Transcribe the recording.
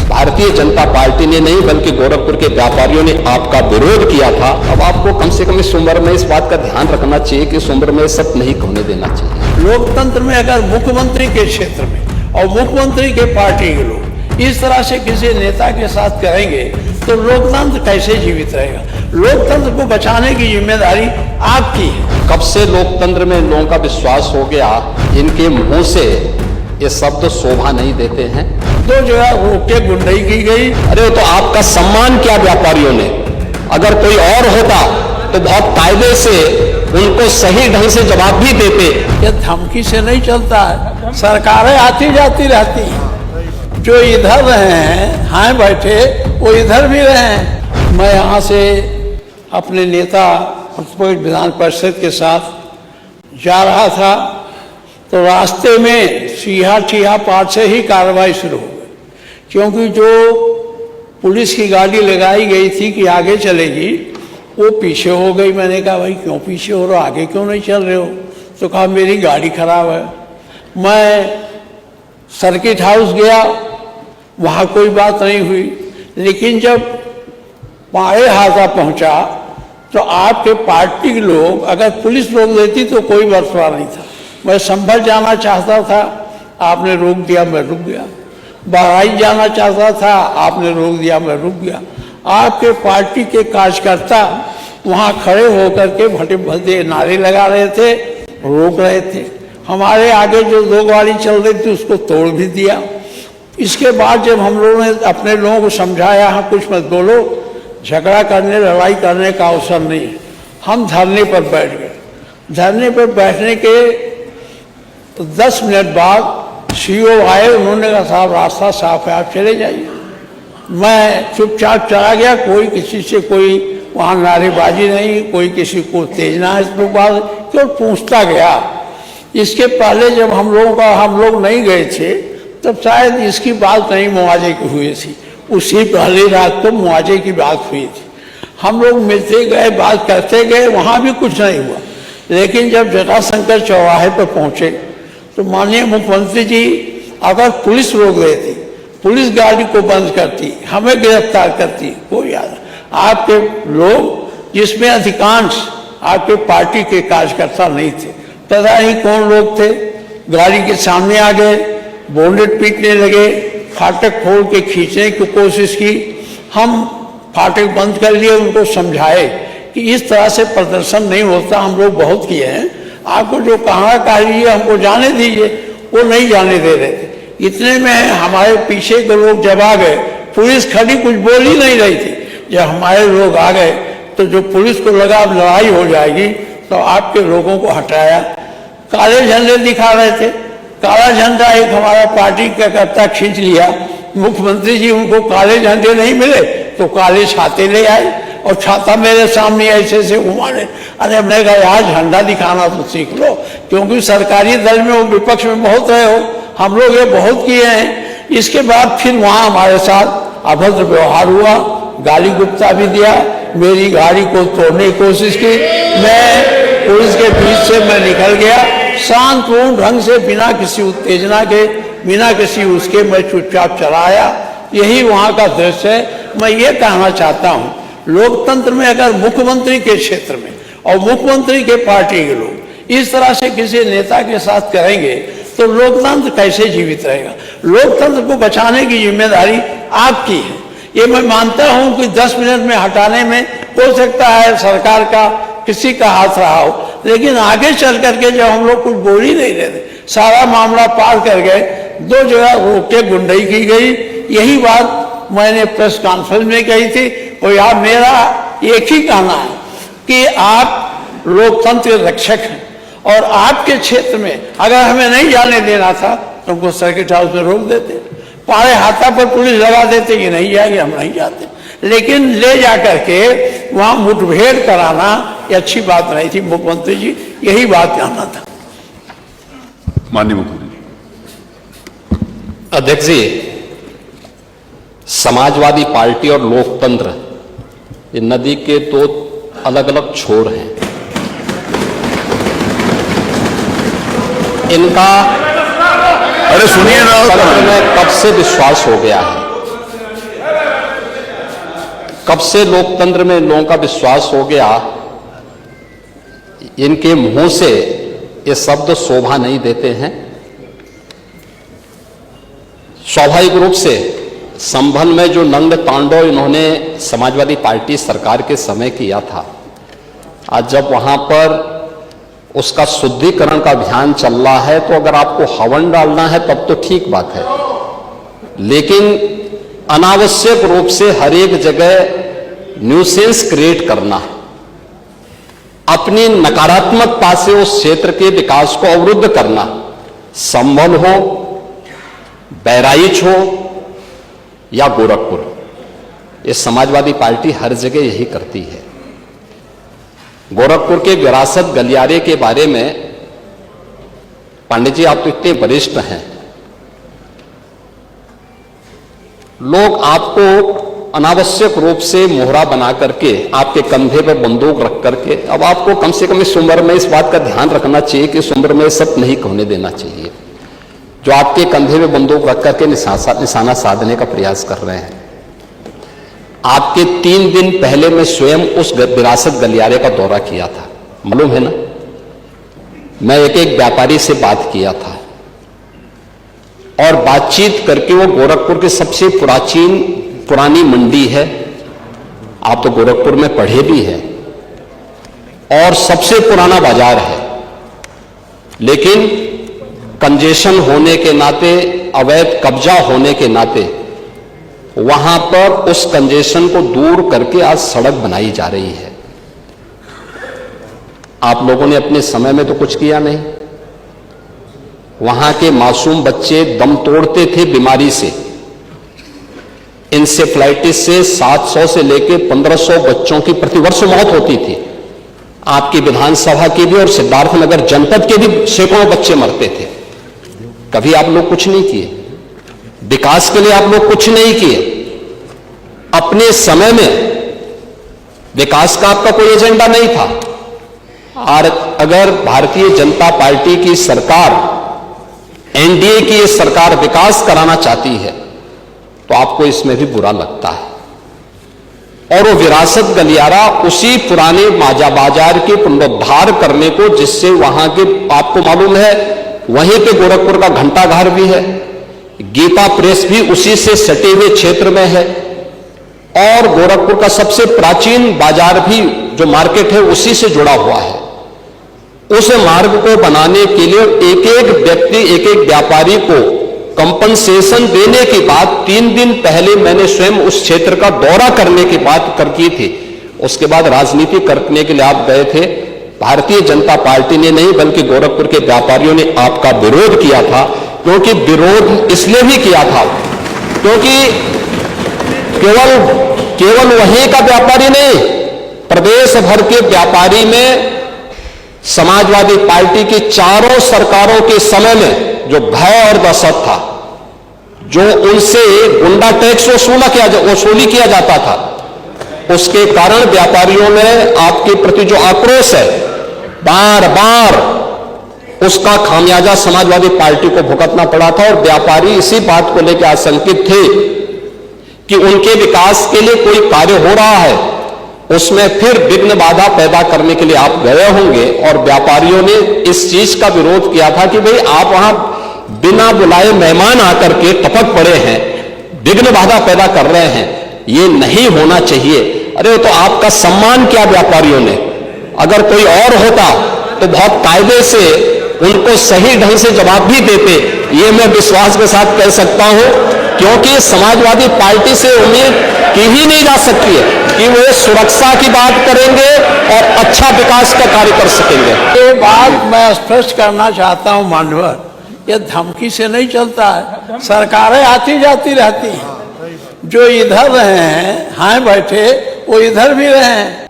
Bharatiya Janata party ने नहीं बल्कि गोरखपुर के व्यापारियों ने आपका विरोध किया था। अब आपको कम से कम इस उम्र में इस बात का ध्यान रखना चाहिए कि इस उम्र में सब नहीं होने देना चाहिए। लोकतंत्र में अगर मुख्यमंत्री के क्षेत्र में और मुख्यमंत्री के पार्टी के लोग इस तरह से किसी नेता के साथ करेंगे तो लोकतंत्र कैसे जीवित रहेगा? लोकतंत्र को बचाने की जिम्मेदारी आपकी है। कब से लोकतंत्र में लोगों का विश्वास हो गया, इनके मुंह से ये शब्द शोभा नहीं देते हैं। 2 जगह रोक के गुंडाई की गई। अरे तो आपका सम्मान किया व्यापारियों ने। अगर कोई और होता तो बहुत कायदे से उनको सही ढंग से जवाब भी देते। ये धमकी से नहीं चलता है। सरकारें आती जाती रहती हैं, जो इधर रहे हैं हाँ बैठे वो इधर भी रहे हैं। मैं यहाँ से अपने नेता प्रतिपक्ष विधान परिषद के साथ जा रहा था तो रास्ते में सीहा पार से ही कार्रवाई शुरू हो गई, क्योंकि जो पुलिस की गाड़ी लगाई गई थी कि आगे चलेगी वो पीछे हो गई। मैंने कहा भाई क्यों पीछे हो रहे हो, आगे क्यों नहीं चल रहे हो? तो कहा मेरी गाड़ी खराब है। मैं सर्किट हाउस गया, वहाँ कोई बात नहीं हुई, लेकिन जब पाए हाथा पहुँचा तो आपके पार्टी के लोग, अगर पुलिस रोक देती तो कोई बरसवा नहीं था। मैं संभल जाना चाहता था, आपने रोक दिया, मैं रुक गया। बहराइच जाना चाहता था, आपने रोक दिया, मैं रुक गया। आपके पार्टी के कार्यकर्ता वहाँ खड़े होकर के भटे भटे नारे लगा रहे थे, रोक रहे थे। हमारे आगे जो 2 गाड़ी चल रही थी उसको तोड़ भी दिया। इसके बाद जब हम लोगों ने अपने लोगों को समझाया, हाँ कुछ मत बोलो, झगड़ा करने लड़ाई करने का अवसर नहीं है, हम धरने पर बैठ गए। धरने पर बैठने के 10 मिनट बाद सीओ आए, उन्होंने कहा साहब रास्ता साफ है, आप चले जाइए। मैं चुपचाप चला गया। कोई किसी से कोई वहाँ नारेबाजी नहीं, कोई किसी को तेजना इस बात क्यों पूछता गया। इसके पहले जब हम लोग नहीं गए थे तब शायद इसकी बात नहीं मुआवजे की हुई थी। उसी पहली रात को मुआवजे की बात हुई थी। हम लोग मिलते गए, बात करते गए, वहाँ भी कुछ नहीं हुआ। लेकिन जब जटाशंकर चौराहे पर पहुँचे तो माननीय मुख्यमंत्री जी अगर पुलिस रोक देती, पुलिस गाड़ी को बंद करती, हमें गिरफ्तार करती, कोई याद। आपके लोग जिसमें अधिकांश आपके पार्टी के कार्यकर्ता नहीं थे, पता नहीं कौन लोग थे, गाड़ी के सामने आ गए, बोनेट पीटने लगे, फाटक खोल के खींचने की कोशिश की। हम फाटक बंद कर लिए, उनको समझाए कि इस तरह से प्रदर्शन नहीं होता, हम लोग बहुत किए हैं, आपको जो कहा है हमको जाने दीजिए। वो नहीं जाने दे रहे थे। इतने में हमारे पीछे के लोग जब आ गए, पुलिस खड़ी कुछ बोल ही नहीं रही थी। जब हमारे लोग आ गए तो जो पुलिस को लगा अब लड़ाई हो जाएगी तो आपके लोगों को हटाया। काले झंडे दिखा रहे थे, काला झंडा एक हमारा पार्टी का करता खींच लिया। मुख्यमंत्री जी उनको काले झंडे नहीं मिले तो काले छाते ले आए और छाता मेरे सामने ऐसे से घुमाने। अरे हमने कहा यार झंडा दिखाना तो सीख लो, क्योंकि सरकारी दल में वो विपक्ष में बहुत रहे हो, हम लोग ये बहुत किए हैं। इसके बाद फिर वहाँ हमारे साथ अभद्र व्यवहार हुआ, गाली गुप्ता भी दिया, मेरी गाड़ी को तोड़ने की कोशिश की। मैं पुलिस के बीच से मैं निकल गया, शांतपूर्ण ढंग से, बिना किसी उत्तेजना के, बिना किसी उसके मैं चुपचाप चला आया। यही वहाँ का दृश्य है। मैं ये कहना चाहता हूँ, लोकतंत्र में अगर मुख्यमंत्री के क्षेत्र में और मुख्यमंत्री के पार्टी के लोग इस तरह से किसी नेता के साथ करेंगे तो लोकतंत्र कैसे जीवित रहेगा? लोकतंत्र को बचाने की जिम्मेदारी आपकी है। ये मैं मानता हूँ कि 10 मिनट में हटाने में हो सकता है सरकार का किसी का हाथ रहा हो, लेकिन आगे चल करके जब हम लोग कुछ बोल ही नहीं रहे थे, सारा मामला पार कर गए, 2 जगह रोक के गुंडाई की गई। यही बात मैंने प्रेस कॉन्फ्रेंस में कही थी। और यार मेरा एक ही कहना है कि आप लोकतंत्र के रक्षक हैं और आपके क्षेत्र में अगर हमें नहीं जाने देना था तो हमको सर्किट हाउस में रोक देते, पारे हाथा पर पुलिस लगा देते कि नहीं जाएंगे, हम नहीं जाते। लेकिन ले जा करके वहाँ मुठभेड़ कराना ये अच्छी बात नहीं थी। मुख्यमंत्री जी यही बात कहना था। माननीय मुख्यमंत्री। अध्यक्ष जी, समाजवादी पार्टी और लोकतंत्र ये नदी के 2 अलग अलग छोर हैं। इनका अरे सुनिए ना, तंत्र में कब से विश्वास हो गया है, कब से लोकतंत्र में लोगों का विश्वास हो गया, इनके मुंह से ये शब्द शोभा नहीं देते हैं। स्वाभाविक रूप से संभल में जो नंग तांडव इन्होंने समाजवादी पार्टी सरकार के समय किया था, आज जब वहां पर उसका शुद्धिकरण का अभियान चल रहा है, तो अगर आपको हवन डालना है तब तो ठीक बात है, लेकिन अनावश्यक रूप से हर एक जगह न्यूसेंस क्रिएट करना, अपनी नकारात्मकता से उस क्षेत्र के विकास को अवरुद्ध करना, संभल हो, बहराइच हो या गोरखपुर, ये समाजवादी पार्टी हर जगह यही करती है। गोरखपुर के विरासत गलियारे के बारे में पांडे जी, आप तो इतने वरिष्ठ हैं, लोग आपको अनावश्यक रूप से मोहरा बना करके आपके कंधे पर बंदूक रख करके, अब आपको कम से कम इस उम्र में इस बात का ध्यान रखना चाहिए कि इस उम्र में सब नहीं होने देना चाहिए, जो आपके कंधे में बंदूक रख करके निशाना साधने का प्रयास कर रहे हैं। आपके 3 दिन पहले मैं स्वयं उस विरासत गलियारे का दौरा किया था, मालूम है ना। मैं एक एक व्यापारी से बात किया था और बातचीत करके, वो गोरखपुर की सबसे पुरानी मंडी है, आप तो गोरखपुर में पढ़े भी हैं, और सबसे पुराना बाजार है, लेकिन कंजेशन होने के नाते, अवैध कब्जा होने के नाते वहां पर उस कंजेशन को दूर करके आज सड़क बनाई जा रही है। आप लोगों ने अपने समय में तो कुछ किया नहीं। वहां के मासूम बच्चे दम तोड़ते थे बीमारी से, इंसेफ्लाइटिस से 700 से लेकर 1500 बच्चों की प्रतिवर्ष मौत होती थी। आपकी विधानसभा के भी और सिद्धार्थनगर जनपद के भी सैकड़ों बच्चे मरते थे। कभी आप लोग कुछ नहीं किए, विकास के लिए आप लोग कुछ नहीं किए। अपने समय में विकास का आपका कोई एजेंडा नहीं था। और अगर भारतीय जनता पार्टी की सरकार, एनडीए की ये सरकार विकास कराना चाहती है, तो आपको इसमें भी बुरा लगता है। और वो विरासत गलियारा उसी पुराने बाजार के पुनरुद्धार करने को, जिससे वहां के, आपको मालूम है, वहीं पे गोरखपुर का घंटाघर भी है, गीता प्रेस भी उसी से सटे हुए क्षेत्र में है, और गोरखपुर का सबसे प्राचीन बाजार भी जो मार्केट है उसी से जुड़ा हुआ है। उस मार्ग को बनाने के लिए एक एक व्यक्ति, एक एक व्यापारी को कंपनसेशन देने की बात 3 दिन पहले मैंने स्वयं उस क्षेत्र का दौरा करने की बात कर की थी। उसके बाद राजनीति करने के लिए आप गए थे। भारतीय जनता पार्टी ने नहीं, बल्कि गोरखपुर के व्यापारियों ने आपका विरोध किया था। क्योंकि विरोध इसलिए भी किया था क्योंकि केवल वहीं का व्यापारी नहीं, प्रदेश भर के व्यापारी में समाजवादी पार्टी की चारों सरकारों के समय में जो भय और दहशत था, जो उनसे गुंडा टैक्स वसूली किया जाता था, उसके कारण व्यापारियों में आपके प्रति जो आक्रोश है, बार बार उसका खामियाजा समाजवादी पार्टी को भुगतना पड़ा था। और व्यापारी इसी बात को लेकर आशंकित थे कि उनके विकास के लिए कोई कार्य हो रहा है, उसमें फिर विघ्न बाधा पैदा करने के लिए आप गए होंगे। और व्यापारियों ने इस चीज का विरोध किया था कि भाई आप वहां बिना बुलाए मेहमान आकर के टपक पड़े हैं, विघ्न बाधा पैदा कर रहे हैं, ये नहीं होना चाहिए। अरे तो आपका सम्मान किया व्यापारियों ने। अगर कोई और होता तो बहुत कायदे से उनको सही ढंग से जवाब भी देते, ये मैं विश्वास के साथ कह सकता हूं, क्योंकि समाजवादी पार्टी से उम्मीद की ही नहीं जा सकती है कि वो सुरक्षा की बात करेंगे और अच्छा विकास का कार्य कर सकेंगे। ये बात मैं स्पष्ट करना चाहता हूं मान्यवर, ये धमकी से नहीं चलता है। सरकारें आती जाती रहती हैं, जो इधर रहे हैं, हाँ बैठे, वो इधर भी रहे हैं।